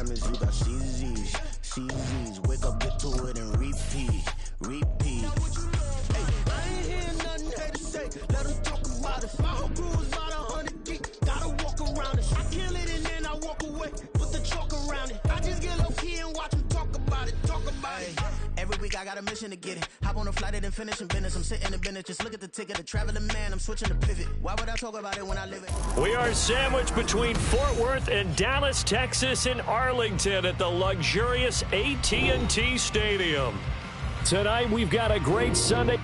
diamonds, you got CZs, CZs. Wake up, get to it, and repeat, repeat. Hey, I ain't hearing nothing they to say. Let them talk about it. My whole crew is about 100 deep. Gotta walk around it. I kill it and then I walk away. Put the chalk around it. I just get low key and watch them talk about it. Talk about it. Every week I got a mission to get it. Hop on a flight and then finish in business. I'm sitting in business. Just look at the ticket. A traveling man. I'm switching to pivot. Why would I talk about it when I live it? We are sandwiched between Fort Worth and Dallas, Texas, and Arlington at the luxurious AT&T Stadium. Tonight we've got a great Sunday.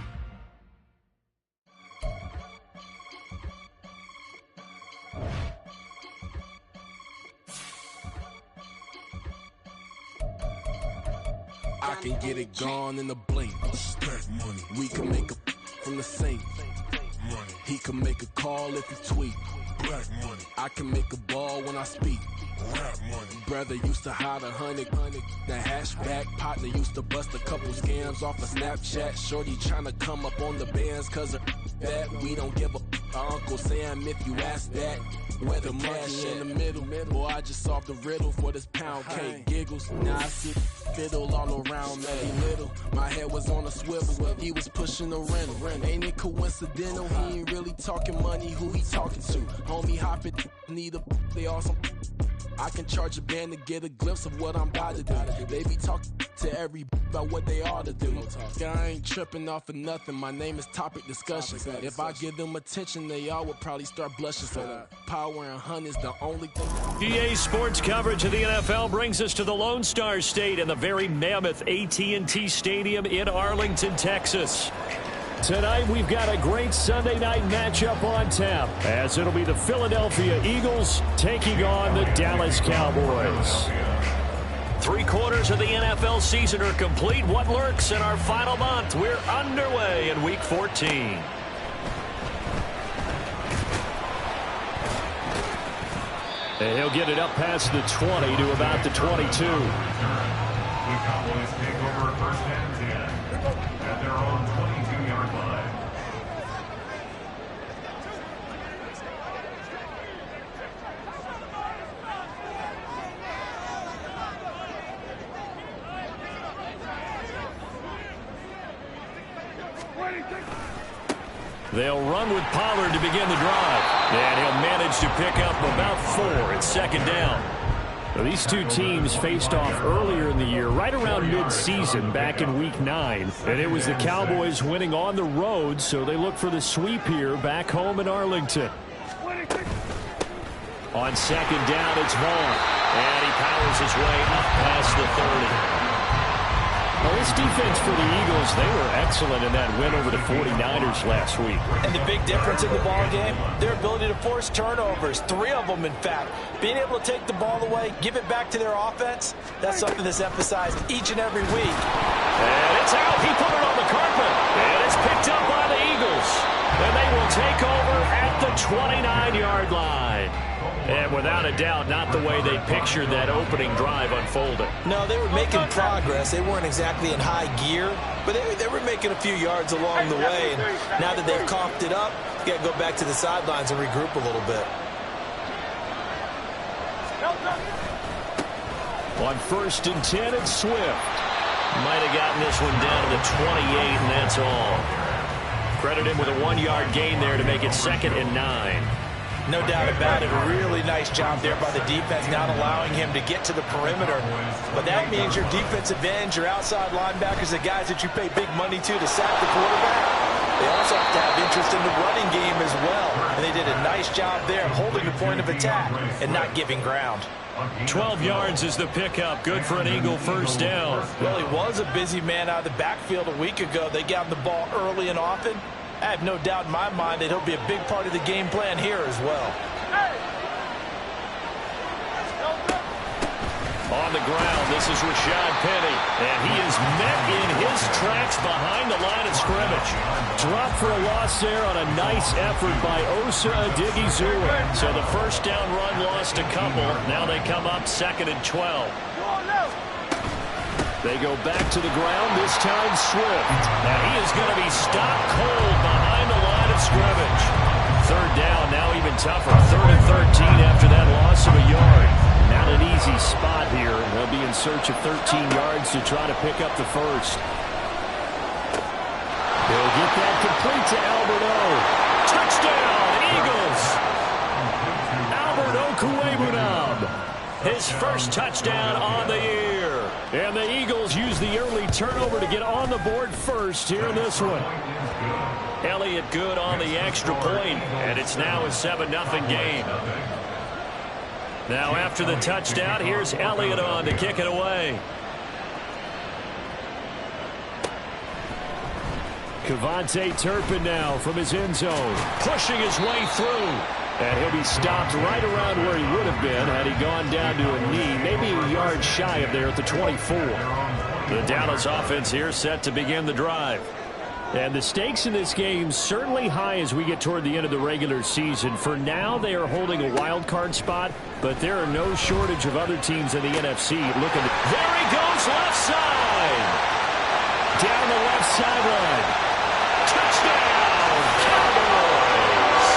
I can get it gone in a blink. Stack money. We can make a from the sink. Money. He can make a call if he tweet. Black money. I can make a ball when I speak. Rap money. Brother used to hide 100. The hashback partner used to bust a couple scams off of Snapchat. Shorty tryna come up on the bands cause of that. We don't give a Uncle Sam if you ask that. Where the cash in the middle. Boy, I just solved the riddle for this pound cake. Giggles. Now I see fiddle all around me. Little. My head was on a swivel. He was pushing the rental. Ain't it coincidental? He ain't really talking money. Who he talking to? Homie hopping. Need a. They awesome. I can charge a band to get a glimpse of what I'm about to do. They be talking to every about what they ought to do. I ain't tripping off of nothing. My name is Topic Discussion. If I give them attention, they all would probably start blushing. So power and hunt is the only thing. EA Sports coverage of the NFL brings us to the Lone Star State and the very mammoth AT&T Stadium in Arlington, Texas. Tonight, we've got a great Sunday night matchup on tap, as it'll be the Philadelphia Eagles taking on the Dallas Cowboys. 3 quarters of the NFL season are complete. What lurks in our final month? We're underway in Week 14. And he'll get it up past the 20 to about the 22. The Cowboys take over first and 10 at their own 22-yard line. They'll run with Pollard to begin the drive. And he'll manage to pick up about 4 at second down. Now, these two teams faced off earlier in the year, right around mid-season, back in Week 9. And it was the Cowboys winning on the road, so they look for the sweep here back home in Arlington. On second down, it's Vaughn. And he powers his way up past the 30. Well, this defense for the Eagles, they were excellent in that win over the 49ers last week. And the big difference in the ball game, their ability to force turnovers, 3 of them, in fact. Being able to take the ball away, give it back to their offense, that's something that's emphasized each and every week. And it's out. He put it on the carpet. And it's picked up by the Eagles. And they will take over at the 29-yard line. And without a doubt, not the way they pictured that opening drive unfolding. No, they were making progress. They weren't exactly in high gear, but they were making a few yards along the way. And now that they've coughed it up, you got to go back to the sidelines and regroup a little bit. On first and 10, it's Swift. Might have gotten this one down to the 28, and that's all. Credit him with a 1-yard gain there to make it 2nd and 9. No doubt about it. A really nice job there by the defense, not allowing him to get to the perimeter. But that means your defensive ends, your outside linebackers, the guys that you pay big money to sack the quarterback, they also have to have interest in the running game as well. And they did a nice job there holding the point of attack and not giving ground. 12 yards is the pickup. Good for an Eagle first down. Well, he was a busy man out of the backfield a week ago. They got him the ball early and often. I have no doubt in my mind that he'll be a big part of the game plan here as well. On the ground, this is Rashad Penny, and he is met in his tracks behind the line of scrimmage. Drop for a loss there on a nice effort by Osa Odighizuwa. So the first down run lost a couple. Now they come up 2nd and 12. They go back to the ground, this time Swift. Now he is going to be stopped cold behind the line of scrimmage. 3rd down, now even tougher. 3rd and 13 after that loss of a yard. Not an easy spot here in search of 13 yards to try to pick up the first. He'll get that complete to Albert O. Touchdown, Eagles! Albert Okwuegbunam, his first touchdown on the year. And the Eagles use the early turnover to get on the board first here in this one. Elliott good on the extra point, and it's now a 7-0 game. Now after the touchdown, here's Elliott on to kick it away. Kevontae Turpin now from his end zone, pushing his way through. And he'll be stopped right around where he would have been had he gone down to a knee, maybe a yard shy of there at the 24. The Dallas offense here set to begin the drive. And the stakes in this game certainly high as we get toward the end of the regular season. For now, they are holding a wild card spot, but there are no shortage of other teams in the NFC. Looking, there he goes, left side. Down the left sideline. Touchdown, Cowboys.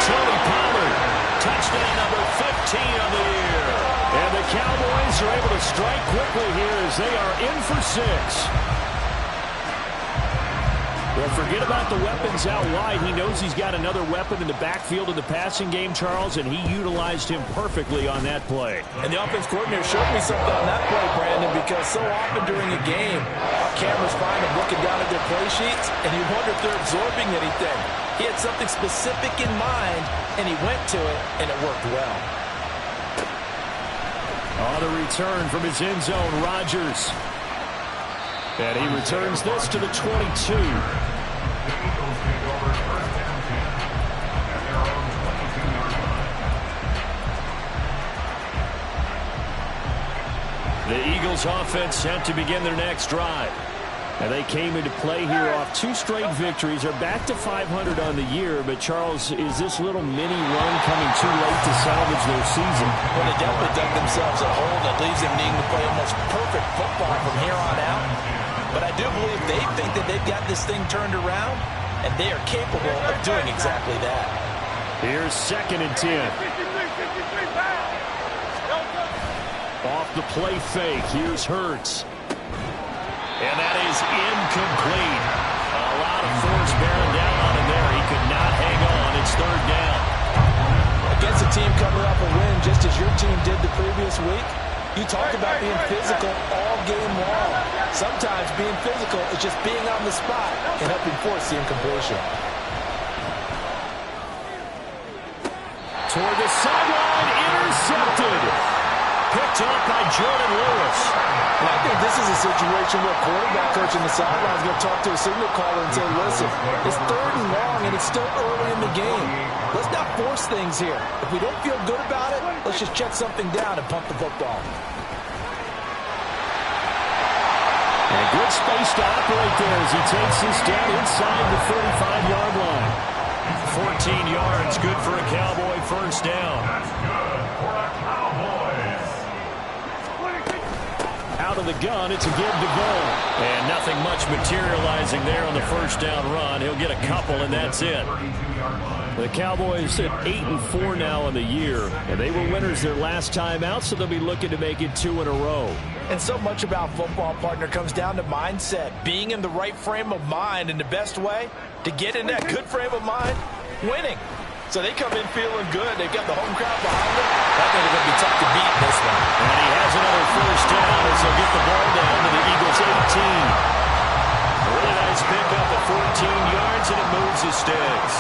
Tony Pollard, touchdown number 15 on the year. And the Cowboys are able to strike quickly here as they are in for 6. Well, forget about the weapons out wide. He knows he's got another weapon in the backfield of the passing game, Charles, and he utilized him perfectly on that play. And the offense coordinator showed me something on that play, Brandon, because so often during a game, our cameras find them looking down at their play sheets, and you wonder if they're absorbing anything. He had something specific in mind, and he went to it, and it worked well. On the return from his end zone, Rodgers. And he returns this to the 22. The Eagles offense set to begin their next drive. And they came into play here off 2 straight victories. They're back to 500 on the year. But, Charles, is this little mini run coming too late to salvage their season? Well, they definitely dug themselves a hole that leaves them needing to play almost perfect football from here on out. But I do believe they think that they've got this thing turned around, and they are capable of doing exactly that. Here's 2nd and 10. Off the play fake, here's Hurts. And that is incomplete. A lot of force bearing down on him there. He could not hang on. It's 3rd down. Against a team coming off a win just as your team did the previous week, you talk about being physical all game long. Sometimes being physical is just being on the spot and helping force the incompletion. Toward the sideline, intercepted. Picked up by Jordan Lewis. And I think this is a situation where quarterback coach in the sideline is going to talk to a signal caller and say, listen, it's 3rd and long and it's still early in the game. Let's not force things here. If we don't feel good about it, let's just check something down and pump the football. And good space to operate there as he takes this down inside the 35-yard line. 14 yards, good for a Cowboy first down. That's good for a Cowboys. Out of the gun, it's a give to Vaughn. And nothing much materializing there on the first down run. He'll get a couple, and that's it. The Cowboys at 8-4 now in the year, and they were winners their last time out, so they'll be looking to make it 2 in a row. And so much about football, partner, comes down to mindset, being in the right frame of mind, and the best way to get in that good frame of mind, winning. So they come in feeling good. They've got the home crowd behind them. I think they're going to be tough to beat in this one. And he has another first down as they'll get the ball down to the Eagles' 18. Really nice pickup at 14 yards, and it moves the sticks.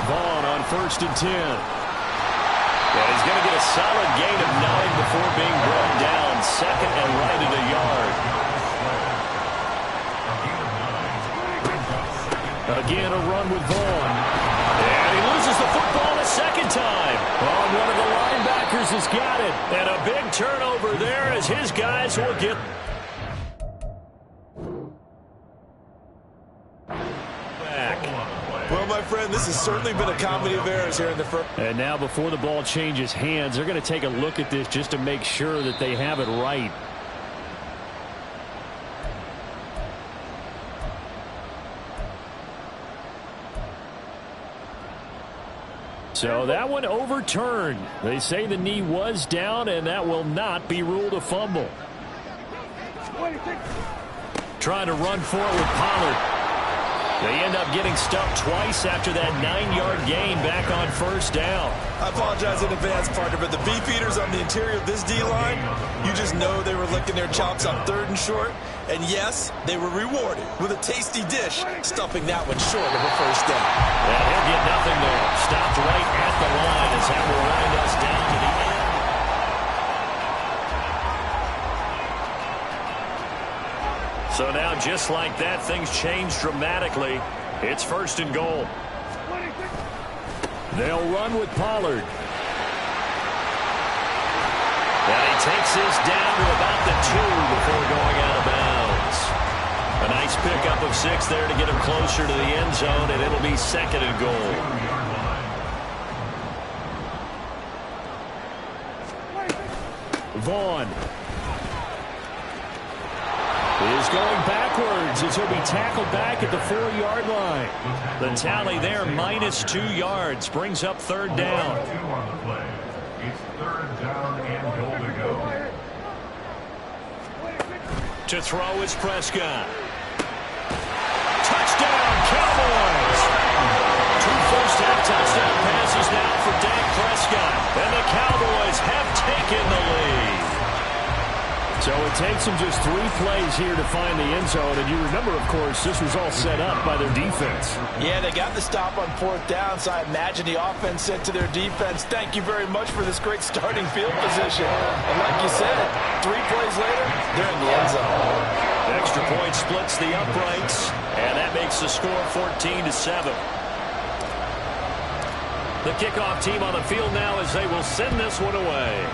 Vaughn on 1st and 10. And he's going to get a solid gain of 9 before being brought down. 2nd and right at a yard. Again, a run with Vaughn. And he loses the football a 2nd time. Oh, one of the linebackers has got it. And a big turnover there as his guys will get back. Well, my friend, this has certainly been a comedy of errors here in the first. And now before the ball changes hands, they're going to take a look at this just to make sure that they have it right. So that one overturned. They say the knee was down, and that will not be ruled a fumble. Trying to run for it with Pollard. They end up getting stuffed twice after that 9-yard gain back on first down. I apologize in advance, partner, but the beefeaters on the interior of this D-line, you just know they were licking their chops on 3rd and short. And yes, they were rewarded with a tasty dish, stuffing that one short of a first down. And he'll get nothing there. Stopped right at the line as that will wind us down to the end. So now, just like that, things change dramatically. It's 1st and goal. They'll run with Pollard. And he takes this down to about the 2 before going out of bounds. A nice pickup of 6 there to get him closer to the end zone, and it'll be 2nd and goal. Vaughn is going backwards as he'll be tackled back at the 4-yard line. The tally there, -2 yards, brings up 3rd down. It's 3rd down and goal to go. To throw is Prescott. Touchdown, Cowboys! 2 first-half touchdown passes now for Dak Prescott. And the Cowboys have taken the lead. So it takes them just 3 plays here to find the end zone. And you remember, of course, this was all set up by their defense. Yeah, they got the stop on 4th down, so I imagine the offense said to their defense, thank you very much for this great starting field position. And like you said, 3 plays later, they're in the end zone. Extra point splits the uprights, and that makes the score 14-7. The kickoff team on the field now as they will send this one away.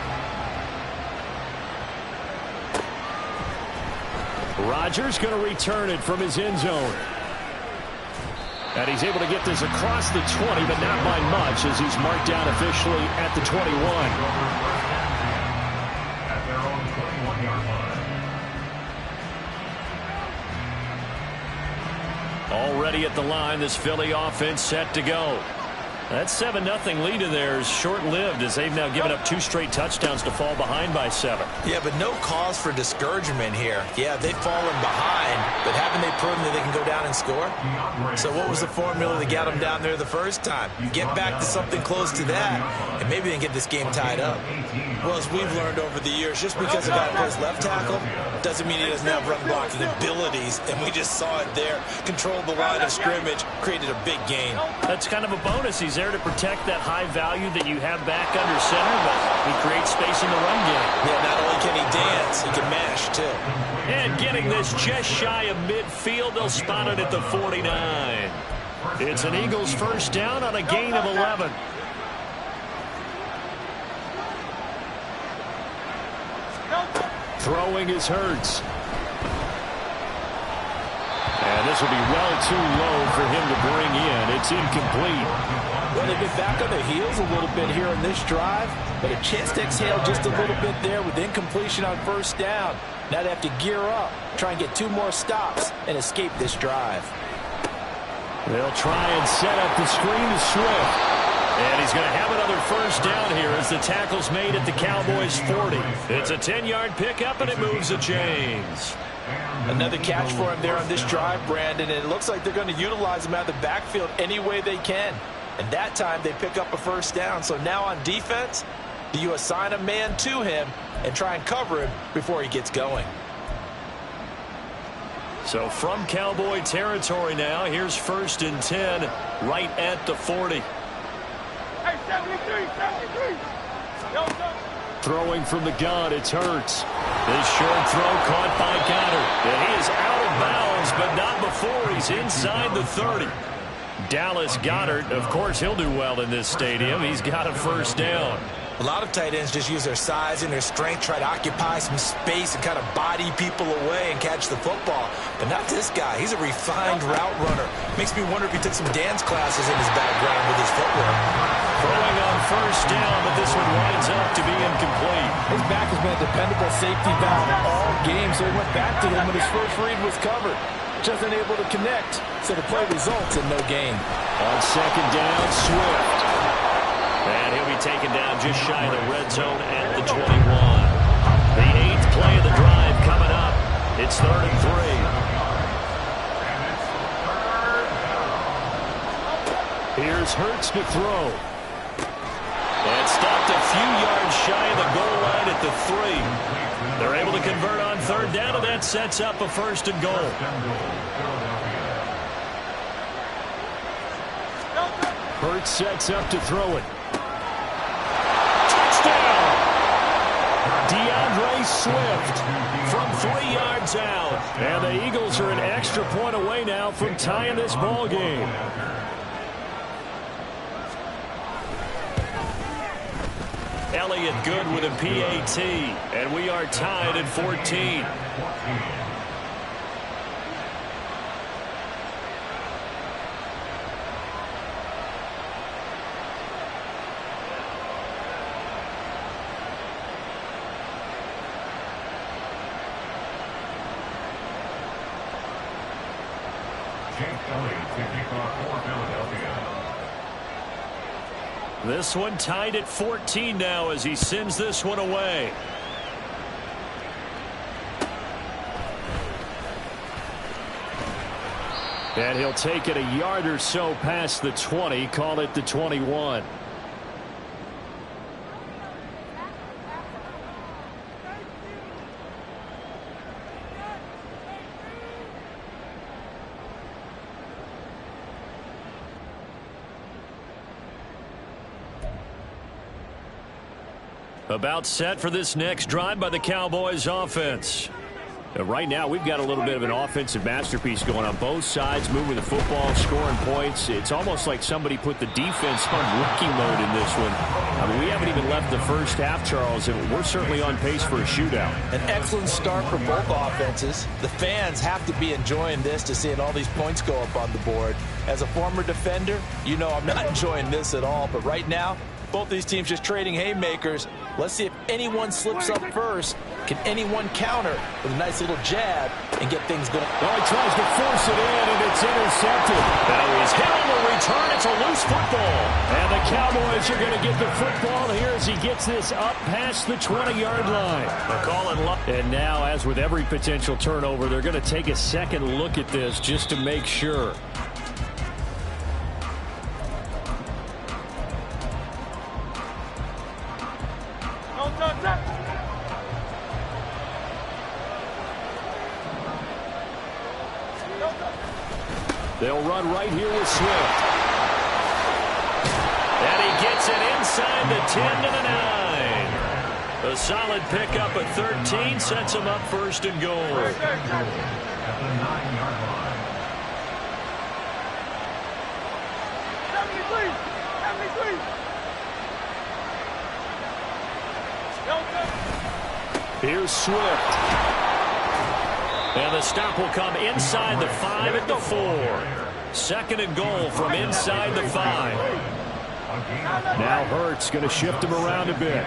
Rodgers going to return it from his end zone. And he's able to get this across the 20, but not by much as he's marked down officially at the 21. At their own 21-yard line. Already at the line, this Philly offense set to go. That 7-0 lead in there is short-lived as they've now given up 2 straight touchdowns to fall behind by 7. Yeah, but no cause for discouragement here. Yeah, they've fallen behind, but haven't they proven that they can go down and score? So what was the formula that got them down there the first time? Get back to something close to that, and maybe they can get this game tied up. Well, as we've learned over the years, just because a guy plays left tackle doesn't mean he doesn't have run blocking abilities, and we just saw it there. Controlled the line of scrimmage, created a big gain. That's kind of a bonus. He's there to protect that high value that you have back under center, but he creates space in the run game. Yeah, not only can he dance, he can mash, too. And getting this just shy of midfield, they'll spot it at the 49. It's an Eagles first down on a gain of 11. Throwing is Hurts. And this will be well too low for him to bring in. It's incomplete. Well, they've been back on their heels a little bit here on this drive, but a chance to exhale just a little bit there with incompletion on first down. Now they have to gear up, try and get 2 more stops, and escape this drive. They'll try and set up the screen to Swift. And he's going to have another first down here as the tackle's made at the Cowboys' 40. It's a 10-yard pickup, and it moves the chains. Another catch for him there on this drive, Brandon, and it looks like they're going to utilize him out of the backfield any way they can. And that time they pick up a first down. So now on defense, do you assign a man to him and try and cover him before he gets going? So from Cowboy territory now, here's 1st and 10 right at the 40. Hey, 73. Throwing from the gun, it's Hurts. This short throw caught by Goddard. And he is out of bounds, but not before he's inside the 30. Dallas Goedert, of course, he'll do well in this stadium. He's got a first down. A lot of tight ends just use their size and their strength, try to occupy some space and kind of body people away and catch the football. But not this guy. He's a refined route runner. Makes me wonder if he took some dance classes in his background with his footwork. Throwing on first down, but this one winds up to be incomplete. His back has been a dependable safety valve all game, so he went back to him when his first read was covered. Just unable to connect, so the play results in no gain. On second down, Swift. taken down just shy of the red zone at the 21. The 8th play of the drive coming up. It's 3rd and 3. Here's Hurts to throw. And stopped a few yards shy of the goal line at the 3. They're able to convert on 3rd down, and that sets up a 1st and goal. Hurts sets up to throw it. Touchdown! DeAndre Swift from 3 yards out. And the Eagles are an extra point away now from tying this ball game. Elliott good with a PAT. And we are tied at 14. This one tied at 14 now as he sends this one away. And he'll take it a yard or so past the 20, call it the 21. About set for this next drive by the Cowboys offense. Right now, we've got a little bit of an offensive masterpiece going on both sides, moving the football, scoring points. It's almost like somebody put the defense on rookie mode in this one. I mean, we haven't even left the first half, Charles, and we're certainly on pace for a shootout. An excellent start for both offenses. The fans have to be enjoying this to seeing all these points go up on the board. As a former defender, you know I'm not enjoying this at all, but right now, both these teams just trading haymakers. Let's see if anyone slips up first. Can anyone counter with a nice little jab and get things going? Well, he tries to force it in, and it's intercepted. Now he's hit on the return. It's a loose football. And the Cowboys are going to get the football here as he gets this up past the 20-yard line. And now, as with every potential turnover, they're going to take a second look at this just to make sure. They'll run right here with Swift. And he gets it inside the 10 to the 9. A solid pickup at 13 sets him up 1st and goal. At the 9-yard line. 73. Here's Swift. And the stop will come inside the 5 at the 4. 2nd and goal from inside the 5. Now Hurts going to shift him around a bit.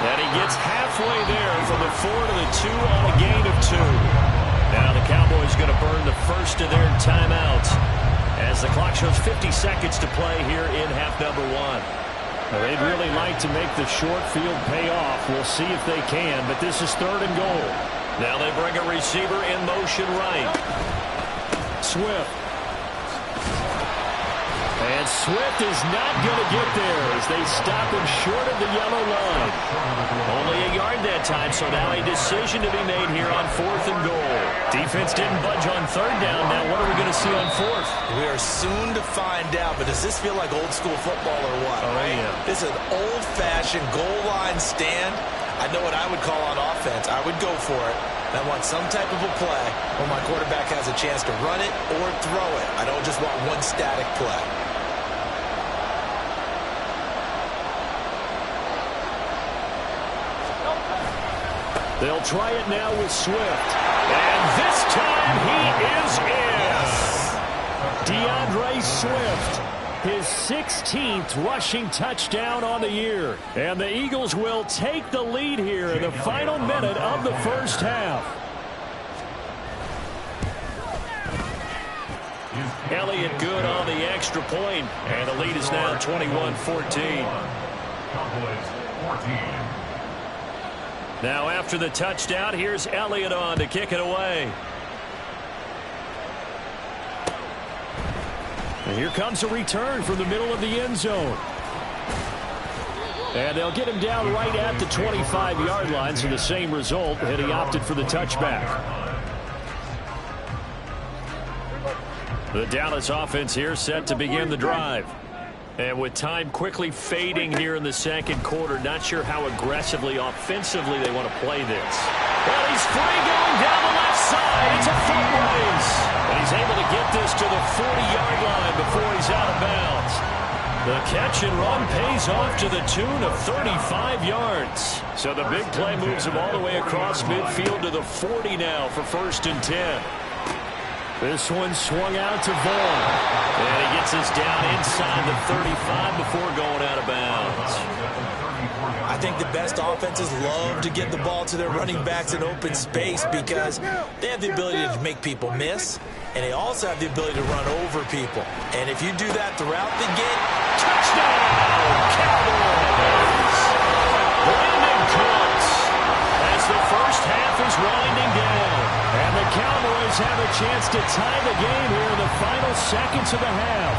And he gets halfway there from the 4 to the 2 on a gain of 2. Now the Cowboys going to burn the first of their timeouts as the clock shows 50 seconds to play here in half number 1. They'd really like to make the short field pay off. We'll see if they can, but this is 3rd and goal. Now they bring a receiver in motion right. Swift. And Swift is not going to get there as they stop him short of the yellow line. Only a yard that time, so now a decision to be made here on 4th and goal. Defense didn't budge on 3rd down. Now what are we going to see on 4th? We are soon to find out, but does this feel like old school football or what? Oh, right? Yeah. This is an old-fashioned goal line stand. I know what I would call on offense. I would go for it. I want some type of a play where my quarterback has a chance to run it or throw it. I don't just want one static play. They'll try it now with Swift. And this time he is in. DeAndre Swift, his 16th rushing touchdown on the year. And the Eagles will take the lead here in the final minute of the first half. Elliott good on the extra point, and the lead is now 21-14. Cowboys 14. Now after the touchdown, here's Elliott on to kick it away. And here comes a return from the middle of the end zone. And they'll get him down right at the 25-yard line, so the same result, and he opted for the touchback. The Dallas offense here set to begin the drive. And with time quickly fading here in the second quarter, not sure how aggressively, offensively they want to play this. Well, he's free going down the left side. It's a foot race. And he's able to get this to the 40-yard line before he's out of bounds. The catch and run pays off to the tune of 35 yards. So the big play moves him all the way across midfield to the 40 now for 1st and 10. This one swung out to Vaughn. And he gets us down inside the 35 before going out of bounds. I think the best offenses love to get the ball to their running backs in open space because they have the ability to make people miss, and they also have the ability to run over people. And if you do that throughout the game, touchdown, Cowboys! Brandon Cooks as the first half is winding down. And the Cowboys have a chance to tie the game here in the final seconds of the half.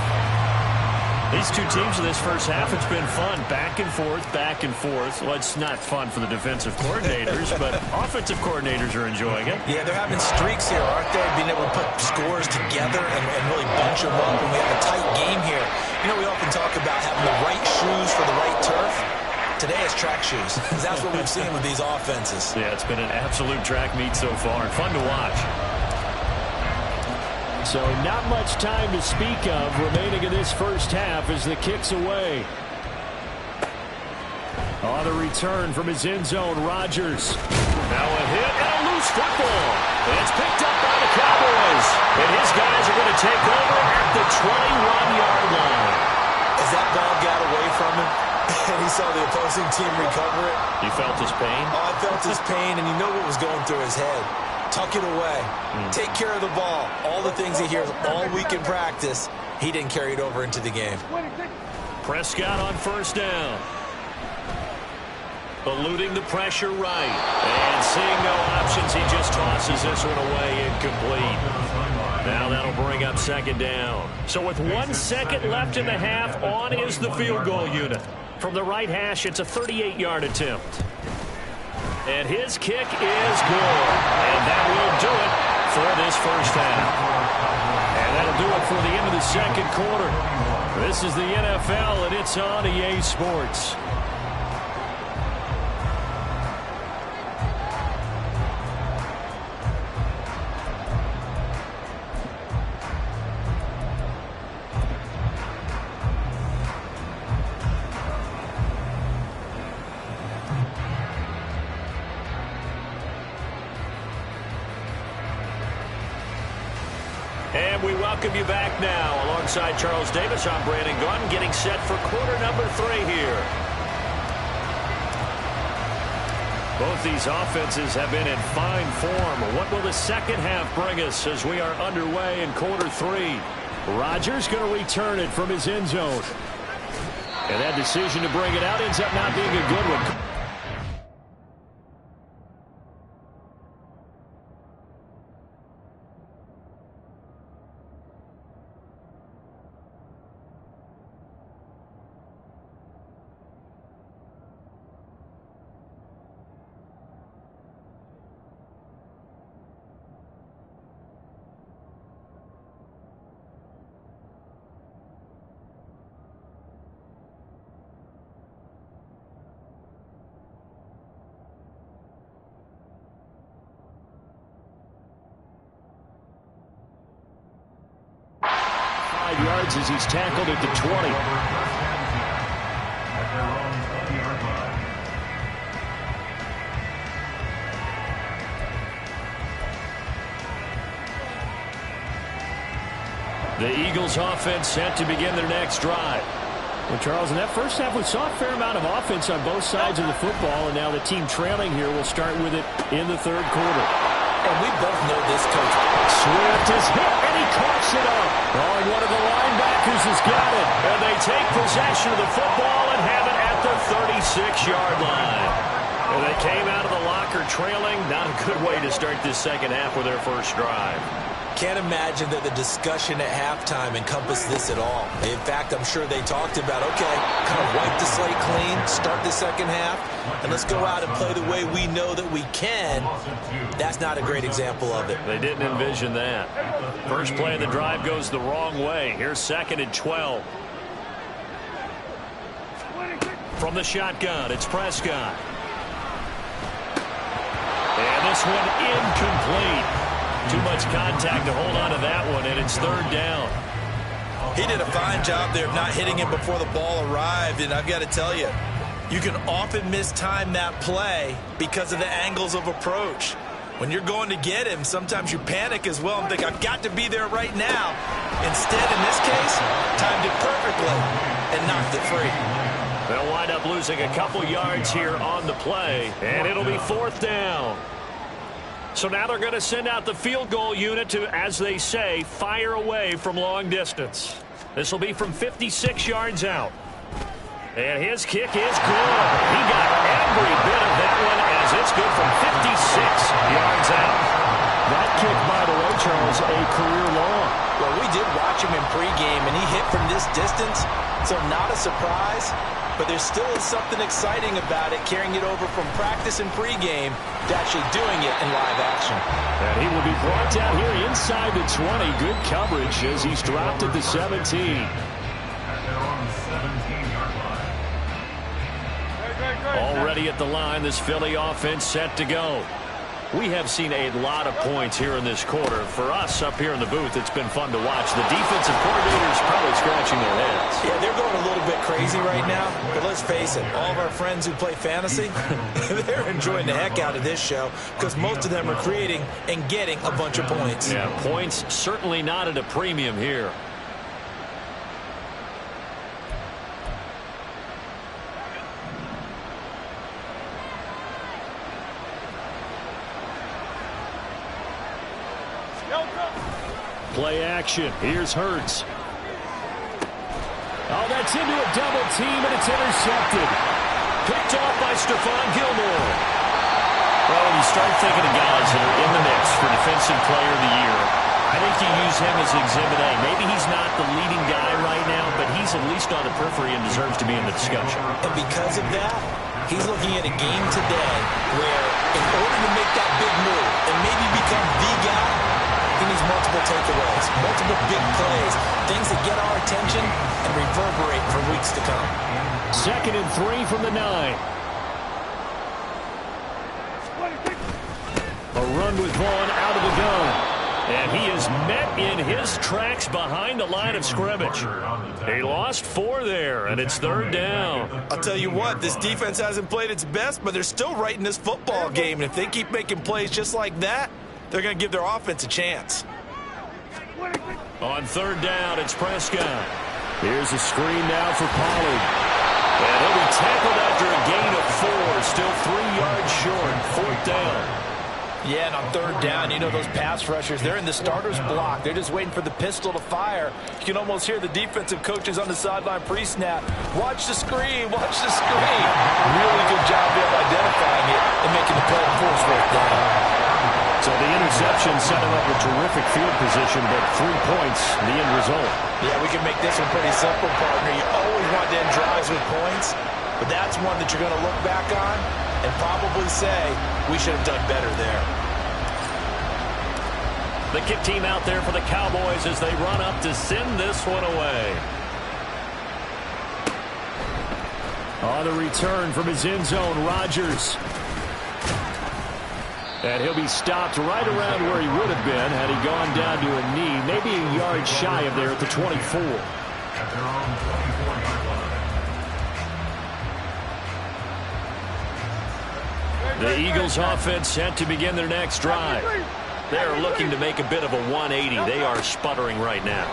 These two teams in this first half, it's been fun. Back and forth, back and forth. Well, it's not fun for the defensive coordinators, but offensive coordinators are enjoying it. Yeah, they're having streaks here, aren't they? Being able to put scores together and really bunch them up. And we have a tight game here. You know, we often talk about having the right shoes for the right turf. Today is track shoes. That's what we've seen with these offenses. Yeah, it's been an absolute track meet so far. Fun to watch. So not much time to speak of remaining in this first half as the kick's away. On the return from his end zone, Rodgers. Now a hit and a loose football. And it's picked up by the Cowboys. And his guys are going to take over at the 21-yard line. As that ball got away from him, and he saw the opposing team recover it. You felt his pain? Oh, I felt his pain, and you know what was going through his head. Tuck it away. Take care of the ball. All the things he hears all week in practice, he didn't carry it over into the game. Prescott on first down. Eluding the pressure right. And seeing no options, he just tosses this one away incomplete. Now that'll bring up 2nd down. So with 1 second left in the half, on is the field goal unit. From the right hash, it's a 38-yard attempt. And his kick is good. And that will do it for this first half. And that'll do it for the end of the second quarter. This is the NFL, and it's on EA Sports. And we welcome you back now. Alongside Charles Davis, I'm Brandon Gaudin, getting set for quarter number 3 here. Both these offenses have been in fine form. What will the second half bring us as we are underway in quarter 3? Rodgers going to return it from his end zone. And that decision to bring it out ends up not being a good one. Yards as he's tackled at the 20. The Eagles offense set to begin their next drive. Well, Charles, in that first half, we saw a fair amount of offense on both sides of the football, and now the team trailing here will start with it in the third quarter. And we both know this, Coach. Swift is hit. and he coughs it up. Oh, and one of the linebackers has got it. And they take possession of the football and have it at the 36-yard line. And they came out of the locker trailing. Not a good way to start this second half with their first drive. Can't imagine that the discussion at halftime encompassed this at all. In fact, I'm sure they talked about, okay, kind of wipe the slate clean, start the second half, and let's go out and play the way we know that we can. That's not a great example of it. They didn't envision that. First play of the drive goes the wrong way. Here's 2nd and 12. From the shotgun, it's Prescott. And this one incomplete. Too much contact to hold on to that one, and it's 3rd down. He did a fine job there of not hitting him before the ball arrived, and I've got to tell you, you can often mistime that play because of the angles of approach. When you're going to get him, sometimes you panic as well and think, I've got to be there right now. Instead, in this case, timed it perfectly and knocked it free. They'll wind up losing a couple yards here on the play, and it'll be 4th down. So now they're going to send out the field goal unit to, as they say, fire away from long distance. This will be from 56 yards out. And his kick is good. He got every bit of that one as it's good from 56 yards out. That kick, by the way, Charles, a career long. Well, we did watch him in pregame, and he hit from this distance, so not a surprise. But there still is something exciting about it, carrying it over from practice and pregame to actually doing it in live action. And he will be brought down here inside the 20. Good coverage as he's dropped at the 17. At their own 17-yard line. Already at the line, this Philly offense set to go. We have seen a lot of points here in this quarter. For us up here in the booth, it's been fun to watch. The defensive coordinators probably scratching their heads. Yeah, they're going a little bit crazy right now. But let's face it, all of our friends who play fantasy, they're enjoying the heck out of this show because most of them are creating and getting a bunch of points. Yeah, points certainly not at a premium here. Play action. Here's Hurts. Oh, that's into a double team, and it's intercepted. Picked off by Stephon Gilmore. Well, when you start thinking of guys that are in the mix for Defensive Player of the Year, I think you use him as Exhibit A. Maybe he's not the leading guy right now, but he's at least on the periphery and deserves to be in the discussion. And because of that, he's looking at a game today where in order to make that big move and maybe become the guy, he needs multiple takeaways, multiple big plays, things that get our attention and reverberate for weeks to come. 2nd and 3 from the 9. A run with Vaughn out of the gun. And he is met in his tracks behind the line of scrimmage. He lost 4 there, and it's 3rd down. I'll tell you what, this defense hasn't played its best, but they're still right in this football game. And if they keep making plays just like that, they're going to give their offense a chance. On 3rd down, it's Prescott. Here's a screen now for Pollard. And he'll be tackled after a gain of 4, still 3 yards short, 4th down. Yeah, and on 3rd down, you know those pass rushers, they're in the starter's block. They're just waiting for the pistol to fire. You can almost hear the defensive coaches on the sideline pre-snap. Watch the screen, watch the screen. Really good job there of identifying it and making the play before it's 4th down. So the interception set him up a terrific field position, but 3 points, the end result. Yeah, we can make this one pretty simple, partner. You always want to end drives with points, but that's one that you're going to look back on and probably say, we should have done better there. The kick team out there for the Cowboys as they run up to send this one away. On the return from his end zone, Rodgers. And he'll be stopped right around where he would have been had he gone down to a knee, maybe a yard shy of there at the 24. At their own 24-yard line. The Eagles offense set to begin their next drive. They're looking to make a bit of a 180. They are sputtering right now.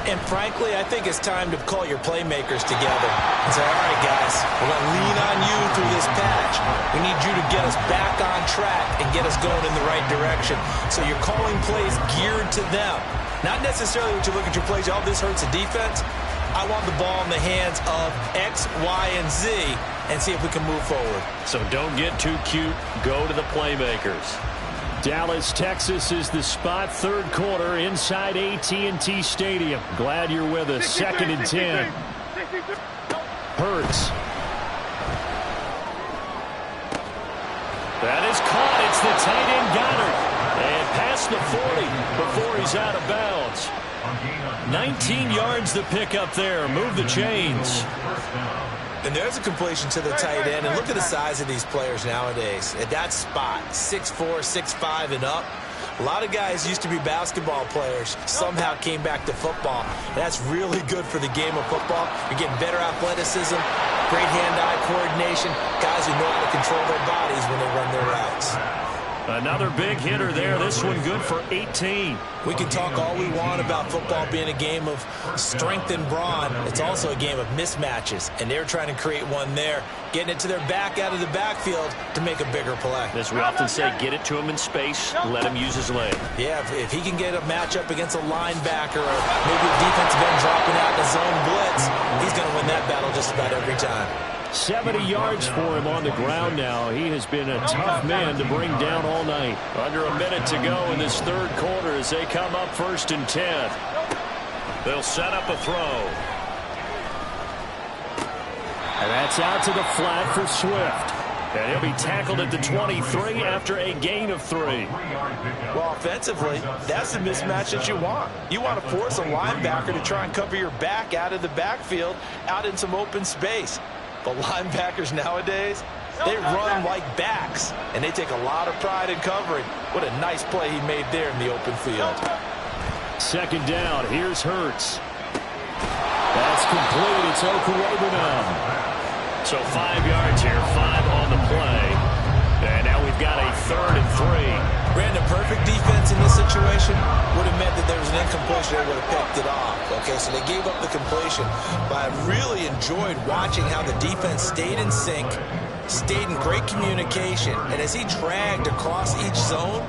And frankly, I think it's time to call your playmakers together and say, all right, guys, we're going to lean on you through this patch. We need you to get us back on track and get us going in the right direction. So you're calling plays geared to them. Not necessarily what you look at your plays. Oh, this hurts the defense. I want the ball in the hands of X, Y, and Z and see if we can move forward. So don't get too cute. Go to the playmakers. Dallas, Texas is the spot. Third quarter inside AT&T Stadium. Glad you're with us. 2nd and 10. Hurts. That is caught. It's the tight end Goddard. And past the 40 before he's out of bounds. 19 yards the pick up there. Move the chains. And there's a completion to the tight end. And look at the size of these players nowadays. At that spot, 6'4", 6'5", and up. A lot of guys used to be basketball players, somehow came back to football. And that's really good for the game of football. You're getting better athleticism, great hand-eye coordination, guys who know how to control their bodies when they run their routes. Another big hitter there. This one good for 18. We can talk all we want about football being a game of strength and brawn. It's also a game of mismatches, and they're trying to create one there, getting it to their back out of the backfield to make a bigger play. As we often say, get it to him in space, let him use his leg. Yeah, if he can get a matchup against a linebacker or maybe a defensive end dropping out in a zone blitz, he's going to win that battle just about every time. 70 yards for him on the ground now. He has been a tough man to bring down all night. Under a minute to go in this third quarter as they come up 1st and 10. They'll set up a throw. And that's out to the flat for Swift. And he'll be tackled at the 23 after a gain of 3. Well, offensively, that's the mismatch that you want. You want to force a linebacker to try and cover your back out of the backfield, out in some open space. But linebackers nowadays, they run like backs, and they take a lot of pride in covering. What a nice play he made there in the open field. 2nd down. Here's Hurts. That's complete. It's Okuwebunam. So 5 yards here, 5 on the play. And now we've got a 3rd and 3. Brandon, perfect defense in this situation would have meant that there was an incompletion. They would have picked it off. Okay, so they gave up the completion. But I really enjoyed watching how the defense stayed in sync, stayed in great communication. And as he dragged across each zone,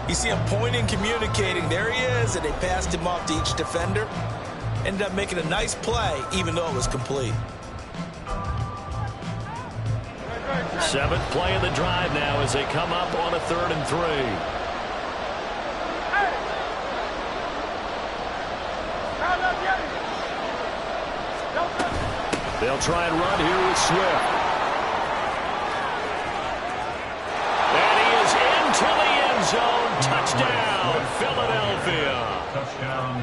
you see him pointing, communicating. There he is, and they passed him off to each defender. Ended up making a nice play, even though it was complete. 7th play of the drive now as they come up on a 3rd and 3. They'll try and run here with Swift. And he is into the end zone. Touchdown, Philadelphia.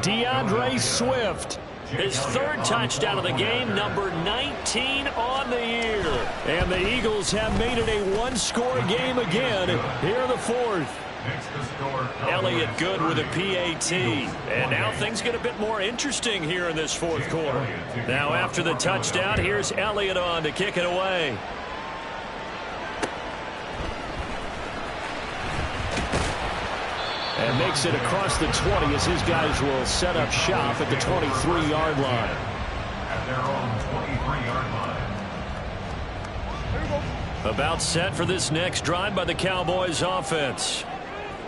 DeAndre Swift. His 3rd touchdown of the game, number 19 on the year. And the Eagles have made it a one-score game again here in the 4th. Elliott good with a PAT. And now things get a bit more interesting here in this 4th quarter. Now after the touchdown, here's Elliott on to kick it away. And makes it across the 20 as his guys will set up shop at the 23-yard line. At their own 23-yard line. About set for this next drive by the Cowboys offense.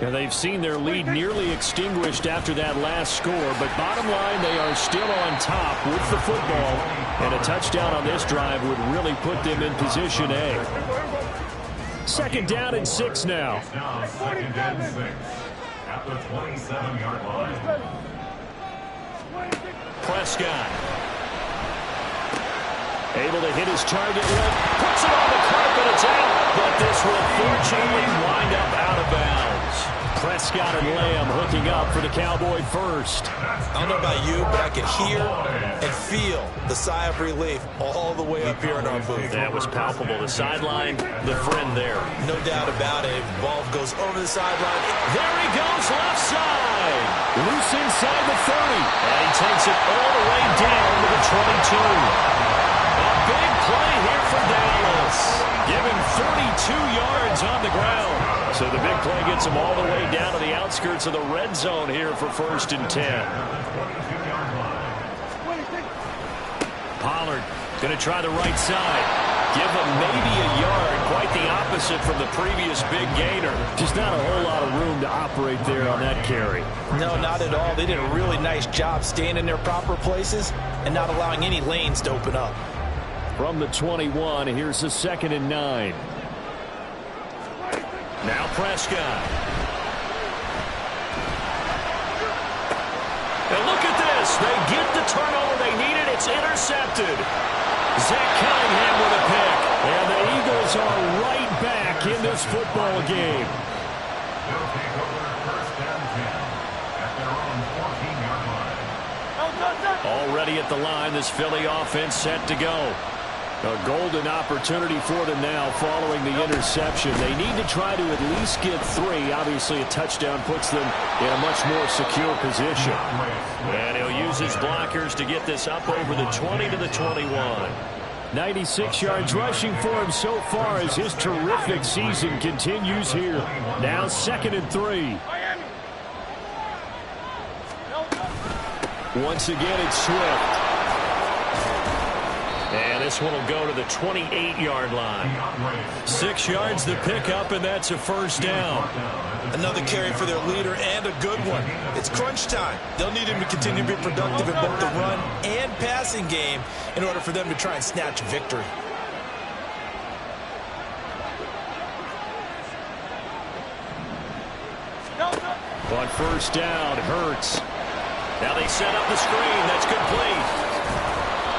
And they've seen their lead nearly extinguished after that last score. But bottom line, they are still on top with the football. And a touchdown on this drive would really put them in position A. 2nd down and 6 now. It's now 2nd and 6. At the 27-yard line. Prescott. Able to hit his target with. Puts it on the carpet. It's out. But this will fortunately wind up out of bounds. Prescott and Lamb hooking up for the Cowboy first. I don't know about you, but I can hear and feel the sigh of relief all the way up here in our booth. That was palpable. The sideline, the friend there. No doubt about it. The ball goes over the sideline. There he goes, left side. Loose inside the 30. And he takes it all the way down to the 22. A big play here for Dallas. Give him 32 yards on the ground. So the big play gets him all the way down to the outskirts of the red zone here for 1st and 10. Pollard going to try the right side. Give him maybe a yard, quite the opposite from the previous big gainer. Just not a whole lot of room to operate there on that carry. No, not at all. They did a really nice job staying in their proper places and not allowing any lanes to open up. From the 21, here's a 2nd and 9. Now Prescott. And look at this. They get the turnover they needed. It's intercepted. Zach Cunningham with a pick. And the Eagles are right back in this football game. They'll take over 1st and 10 at their own 14-yard line. Already at the line, this Philly offense set to go. A golden opportunity for them now following the interception. They need to try to at least get 3. Obviously, a touchdown puts them in a much more secure position. And he'll use his blockers to get this up over the 20 to the 21. 96 yards rushing for him so far as his terrific season continues here. Now 2nd and 3. Once again, it's Swift. And this one will go to the 28-yard line. 6 yards the pickup, and that's a 1st down. Another carry for their leader and a good one. It's crunch time. They'll need him to continue to be productive in both the run and passing game in order for them to try and snatch victory. On 1st down, Hurts. Now they set up the screen. That's complete.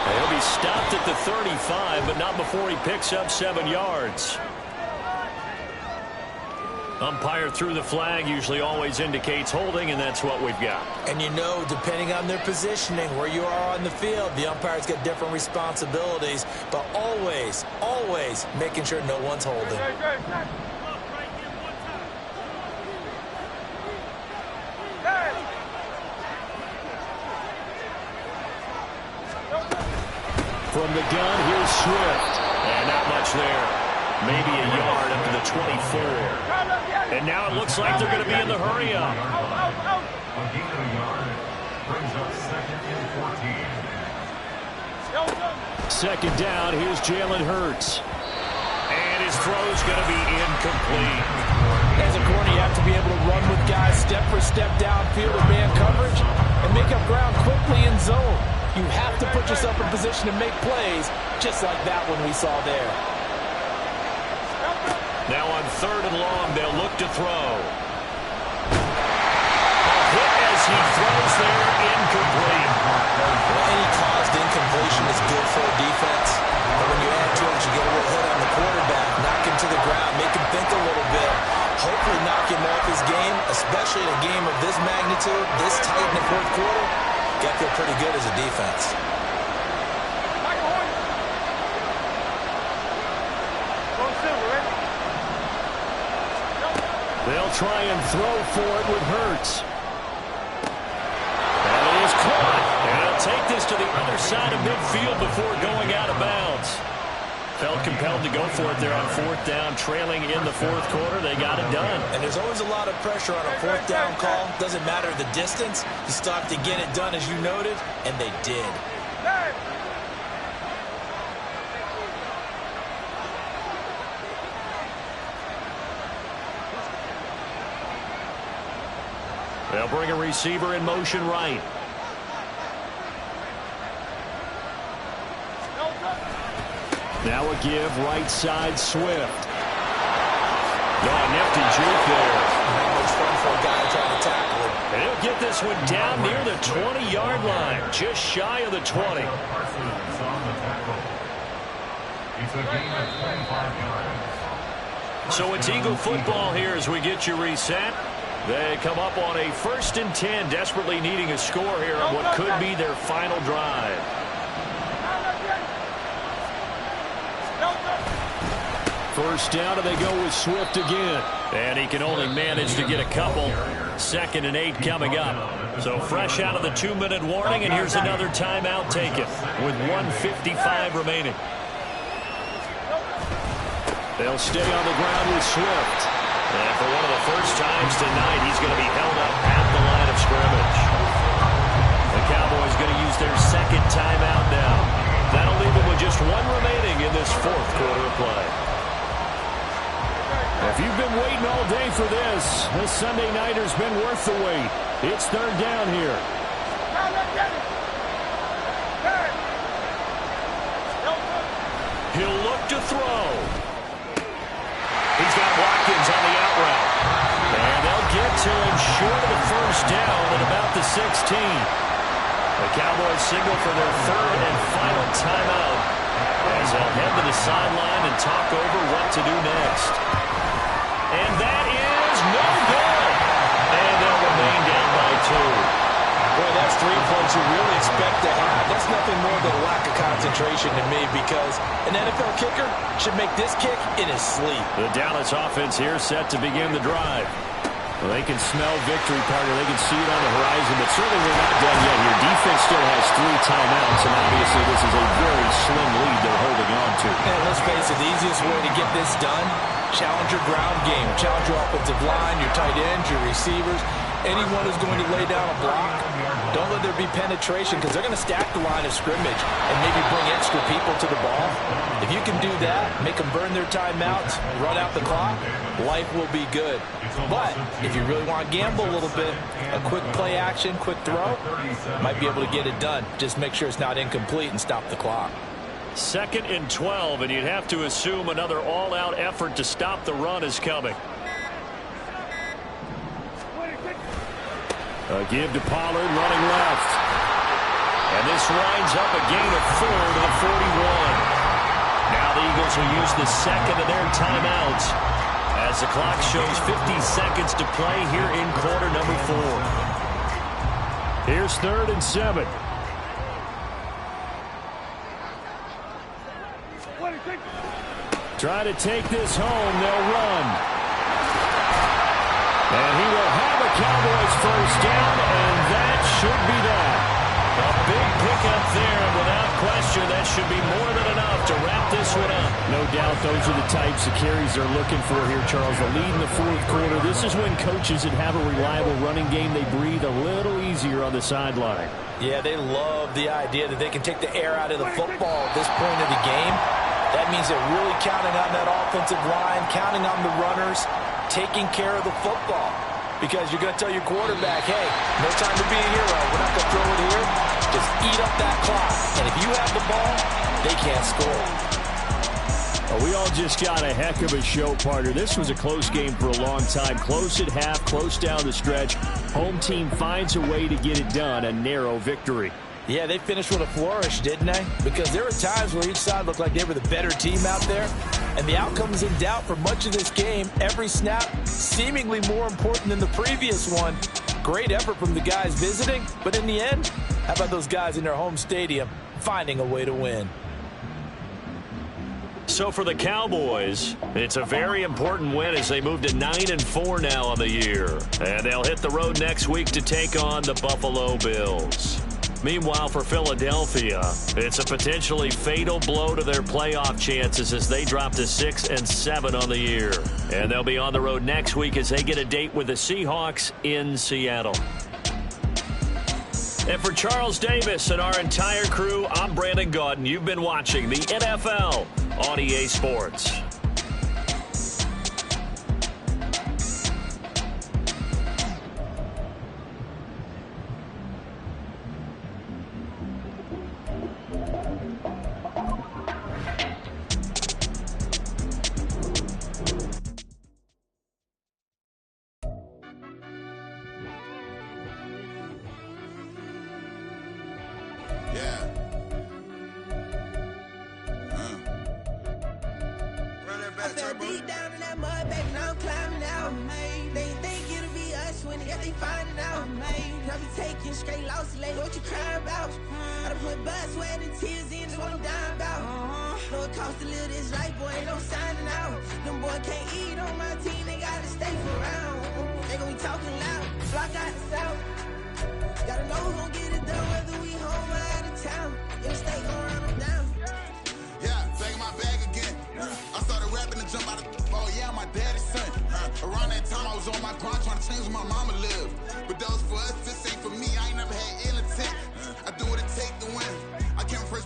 He'll be stopped at the 35, but not before he picks up 7 yards. Umpire threw the flag, usually always indicates holding, and that's what we've got. And you know, depending on their positioning, where you are on the field, the umpire's got different responsibilities, but always, always making sure no one's holding. From the gun, here's Swift. And not much there. Maybe a yard up to the 24. And now it looks like they're going to be in the hurry-up. A gain of a yard brings up 2nd and 14. 2nd down, here's Jalen Hurts. And his throw's going to be incomplete. As a corner, you have to be able to run with guys step for step downfield in man coverage and make up ground quickly in zone. You have to put yourself in position to make plays, just like that one we saw there. Now on 3rd and long, they'll look to throw. A hit as he throws there, incomplete. Well, any caused incompletion is good for a defense. But when you add to it, you get a little hit on the quarterback, knock him to the ground, make him think a little bit, hopefully knock him off his game, especially in a game of this magnitude, this tight in the 4th quarter. Got to feel pretty good as a defense. They'll try and throw for it with Hurts. And it is caught. And he'll take this to the other side of midfield before going out of bounds. Felt compelled to go for it there on 4th down, trailing in the 4th quarter. They got it done. And there's always a lot of pressure on a 4th down call. Doesn't matter the distance. You still have to get it done, as you noted, and they did. They'll bring a receiver in motion right. Now a give, right side, Swift. Oh, nifty juke there. Not much fun for a guy trying to tackle him. And he'll get this one down near the 20-yard line, just shy of the 20. Parsons on the tackle. It's a gain of 25 yards. So it's Eagle football here as we get you reset. They come up on a 1st and 10, desperately needing a score here on what could be their final drive. First down, and they go with Swift again. And he can only manage to get a couple. 2nd and 8 coming up. So fresh out of the 2-minute warning, and here's another timeout taken with 1:55 remaining. They'll stay on the ground with Swift. And for one of the first times tonight, he's going to be held up at the line of scrimmage. The Cowboys going to use their 2nd timeout now. That'll leave them with just one remaining in this fourth quarter of play. If you've been waiting all day for this Sunday nighter's been worth the wait. It's third down here. He'll look to throw. He's got Watkins on the out route. And they'll get to him short of the first down at about the 16. The Cowboys signal for their third and final timeout as they'll head to the sideline and talk over what to do next. And that is no good. And they'll remain down by 2. Boy, that's 3 points you really expect to have. That's nothing more than a lack of concentration to me, because an NFL kicker should make this kick in his sleep. The Dallas offense here set to begin the drive. Well, they can smell victory, partner. They can see it on the horizon, but certainly we're not done yet here. Defense still has 3 timeouts, and obviously this is a very slim lead they're holding on to. And let's face it, the easiest way to get this done, challenge your ground game. Challenge your offensive line, your tight ends, your receivers. Anyone who's going to lay down a block, don't let there be penetration, because they're going to stack the line of scrimmage and maybe bring extra people to the ball. If you can do that, make them burn their timeouts, run out the clock, life will be good. But if you really want to gamble a little bit, a quick play action, quick throw, might be able to get it done. Just make sure it's not incomplete and stop the clock. 2nd and 12, and you'd have to assume another all-out effort to stop the run is coming. A give to Pollard, running left. And this winds up a gain of 4 to the 41. Now the Eagles will use the second of their timeouts as the clock shows 50 seconds to play here in quarter number 4. Here's 3rd and 7. Try to take this home. They'll run. And he will have a Cowboys first down, and that should be that. A big pickup there, and without question, that should be more than enough to wrap this one up. No doubt those are the types of carries they're looking for here, Charles. The lead in the fourth quarter. This is when coaches that have a reliable running game, they breathe a little easier on the sideline. Yeah, they love the idea that they can take the air out of the football at this point of the game. That means they're really counting on that offensive line, counting on the runners, taking care of the football. Because you're going to tell your quarterback, hey, no time to be a hero. We're not going to throw it here. Just eat up that clock. And if you have the ball, they can't score. Well, we all just got a heck of a show, partner. This was a close game for a long time. Close at half, close down the stretch. Home team finds a way to get it done. A narrow victory. Yeah, they finished with a flourish, didn't they? Because there were times where each side looked like they were the better team out there. And the outcome is in doubt for much of this game. Every snap seemingly more important than the previous one. Great effort from the guys visiting. But in the end, how about those guys in their home stadium finding a way to win? So for the Cowboys, it's a very important win as they move to 9-4 now on the year. And they'll hit the road next week to take on the Buffalo Bills. Meanwhile, for Philadelphia, it's a potentially fatal blow to their playoff chances as they drop to 6-7 on the year. And they'll be on the road next week as they get a date with the Seahawks in Seattle. And for Charles Davis and our entire crew, I'm Brandon Gaudin. You've been watching the NFL on EA Sports.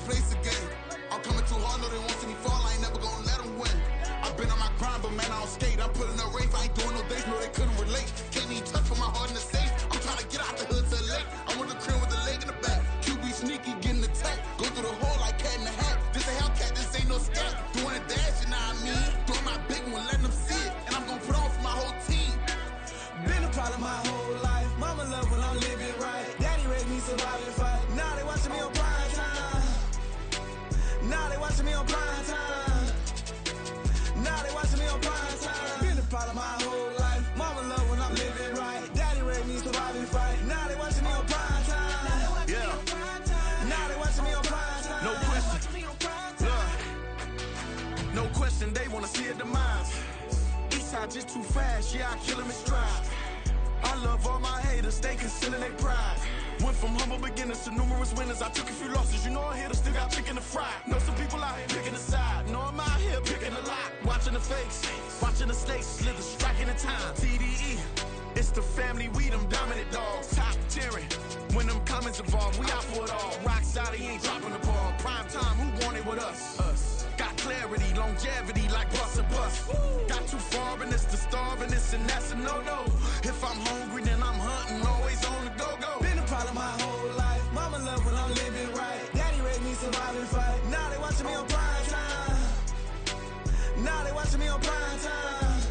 Place again. I'm coming too hard. I'm pulling up race. I ain't doing no dates, no, they couldn't relate. Can't even touch for my heart in the safe. I'm trying to get out the hood to the lake. I want the crib with the leg in the back. QB sneaky, getting attacked. Go through the hole like cat in the hat. This a Hellcat, this ain't no scat. Doing a dash, you know what I mean? Doing my big one, letting them see it. And I'm gonna put on for my whole team. Been a problem my whole life. Mama love when I'm living right. Daddy raised me survive and fight. Now they watching me on prime time. Now they watching me on prime time. Now they watching me on prime time. Been a problem my whole life. Mama love when I'm living right. Daddy raised me survive and fight. Now they watching me on prime time. Yeah. Now they watching me on prime time. No question. No question, they wanna see a demise. Eastside just too fast, yeah, I kill him in stride. I love all my haters, they concealing their pride. Went from humble beginners to numerous winners. I took a few losses, you know I'm here to still got chicken to fry. Know some people out here picking a side. Know I'm out here picking a lot. Watching the fakes, watching the snakes slither, striking the time. TDE, it's the family, we them dominant dogs. Top tiering, when them comments involved, we out for it all. Rock solid, he ain't dropping the ball. Prime time, who want it with us? Got clarity, longevity, like bust a bust. Got too far and it's the starving, this and that's a no-no. If I'm hungry, then I'm hunting, always on the go-go. Been a problem my whole life. Mama love when I'm living right. Daddy raised me survive and fight. Now they watching me on prime time. Now they watching me on prime time.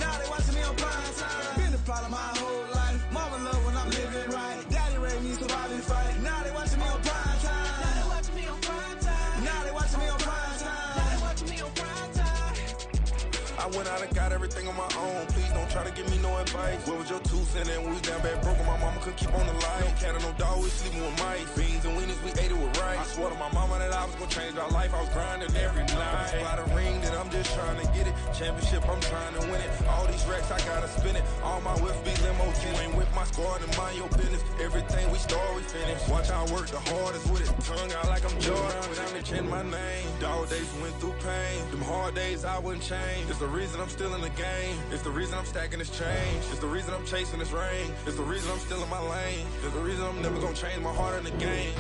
Now they watching me on prime time. Been a problem my whole life. Mama love when I'm living right. Daddy raised me survive and fight. Now they watching me on prime time. Now they watching me on prime time. Now they watching me on prime time. Now they watching me on prime time. I went out and got everything on my own. Please don't try to give me no advice. What was your 2 cents and we was down bad broke? My mama couldn't keep on the line. No cat or no dog, we sleeping with mice. Beans and weenies, we ate it with rice. I swore to my mama that I was gonna change our life. I was grinding every night. By the ring that I'm just trying to get it. Championship, I'm trying to win it. All these racks, I gotta spin it. All my whips be limos. You ain't with my squad and mind your business. Everything we start, we finish. Watch I work the hardest with it. Tongue out like I'm Jordan. Without me change my name. Dog days went through pain. Them hard days I wouldn't change. It's the reason I'm still in the game. It's the reason I'm stacking this change. It's the reason I'm chasing this rain. It's the reason I'm still in my lane. It's the reason I'm never gonna change my heart in the game.